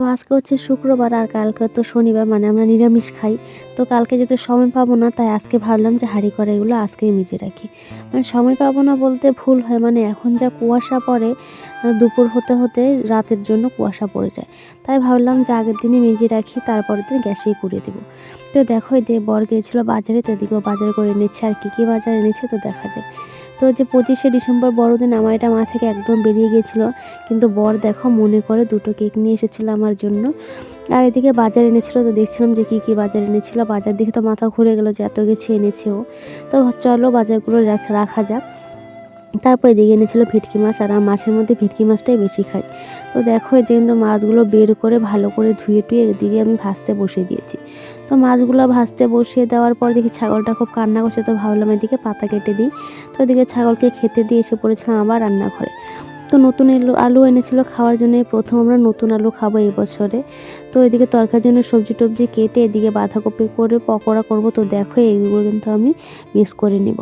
তো আজকে হচ্ছে শুক্রবার আর কালকে তো শনিবার, মানে আমরা নিরামিষ খাই। তো কালকে যেহেতু সময় পাবো না, তাই আজকে ভাবলাম যে হাঁড়ি কড়াইগুলো আজকেই মেজে রাখি। মানে সময় পাবো না বলতে ভুল হয়, মানে এখন যা কুয়াশা পড়ে, দুপুর হতে হতে রাতের জন্য কুয়াশা পড়ে যায়। তাই ভাবলাম যে আগের দিনই মেজে রাখি, তারপরের দিন গ্যাসেই কুড়িয়ে দেবো। তো দেখো এই যে বর গিয়েছিলো বাজারে, তো এদিকেও বাজার করে এনেছে। আর কী বাজার এনেছে তো দেখা যায়। তো যে 25শে ডিসেম্বর বড়দিন, আমার এটা মা থেকে একদম বেরিয়ে গিয়েছিলো। কিন্তু বর দেখো মনে করে দুটো কেক নিয়ে এসেছিলো আমার জন্য। আর এদিকে বাজার এনেছিল, তো দেখছিলাম যে কী বাজার এনেছিল। বাজার দেখে তো মাথা ঘুরে গেলো যে এত কিছু এনেছে ও। তো চলো বাজারগুলো রাখা যাক। তারপর এদিকে এনেছিল ভেটকি মাছ, আর মাছের মধ্যে ভেটকি মাছটাই বেশি খাই। তো দেখো এদিকে কিন্তু মাছগুলো বের করে ভালো করে ধুয়ে টুয়ে এদিকে আমি ভাজতে বসিয়ে দিয়েছি। তো মাছগুলো ভাজতে বসিয়ে দেওয়ার পর দেখি ছাগলটা খুব কান্না করছে, তো ভাবলাম এদিকে পাতা কেটে দিই। তো এদিকে ছাগলকে খেতে দিয়ে এসে পড়েছিলাম আবার রান্নাঘরে। তো নতুন আলু এনেছিল খাওয়ার জন্য, প্রথম আমরা নতুন আলু খাবো এই বছরে। তো এদিকে তরকারির জন্য সবজি টবজি কেটে এদিকে বাঁধাকপি করে পকোড়া করব। তো দেখো এইগুলো কিন্তু আমি মিক্স করে নেব।